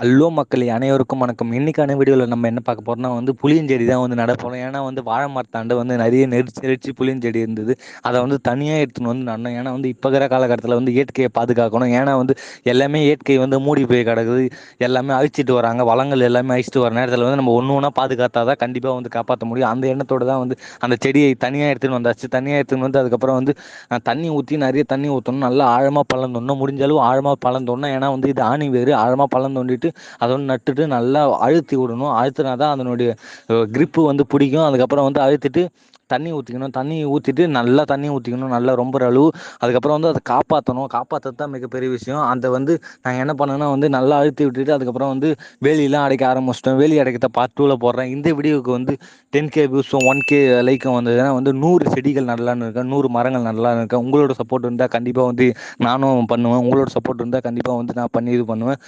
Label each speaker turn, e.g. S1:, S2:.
S1: Hello மக்களே, அனைவருக்கும் வணக்கம். இன்னைக்கான வீடியோவில் நம்ம என்ன பார்க்க போறோம்னா புளியஞ்செடி தான் நட போகிறோம். ஏன்னா வாழை மரத்தாண்ட நிறைய நெரிச்சு நெரிச்சு புளியஞ்செடி இருந்தது. அதை தனியாக எடுத்துன்னு நடணும். ஏன்னா இப்போ இருக்கிற காலகட்டத்தில் இயற்கையை பாதுகாக்கணும். ஏன்னா எல்லாமே இயற்கை மூடி போய் கிடக்குது. எல்லாமே அழிச்சிட்டு வராங்க. வளங்கள் எல்லாமே அழிச்சிட்டு வர நேரத்தில் நம்ம ஒன்று ஒன்றா பாதுகாத்தா தான் கண்டிப்பாக காப்பாற்ற முடியும். அந்த எண்ணத்தோடு தான் அந்த செடியை தனியாக எடுத்துன்னு வந்தாச்சு. தனியாக எடுத்துன்னு அதுக்கப்புறம் தண்ணி ஊற்றி நிறைய தண்ணி ஊற்றணும். நல்லா ஆழமாக பள்ளம் தோண்டணும். முடிஞ்ச அளவு ஆழமாக பள்ளம் தோண்டணும். ஏன்னா இது ஆணி வேறு. ஆழமாக பள்ளம் தோண்டிட்டு அதை நட்டுட்டு நல்லா அழுத்தி விடணும். அழுத்தினா தான் அதனுடைய கிரிப்பு பிடிக்கும். அதுக்கப்புறம் அழுத்திட்டு தண்ணி ஊற்றிக்கணும். தண்ணி ஊற்றிட்டு நல்லா தண்ணி ஊற்றிக்கணும். நல்லா ரொம்ப அளவு. அதுக்கப்புறம் அதை காப்பாற்றணும். காப்பாற்றது தான் மிகப்பெரிய விஷயம். அந்த நாங்கள் என்ன பண்ணோன்னா நல்லா அழுத்தி விட்டுட்டு அதுக்கப்புறம் வேலியெல்லாம் அடைக்க ஆரம்பிச்சிட்டோம். வேலி அடைக்கத்தை பார்ட் 2ல் போடுறேன். இந்த வீடியோவுக்கு 10K வியூஸும் 1K லைக்கும் வந்ததுன்னா 100 செடிகள் நடலான்னு இருக்கேன். 100 மரங்கள் நடலான்னு இருக்கேன். உங்களோட சப்போர்ட் இருந்தால் கண்டிப்பாக நானும் பண்ணுவேன். உங்களோட சப்போர்ட் இருந்தால் கண்டிப்பாக நான் பண்ணி இது பண்ணுவேன்.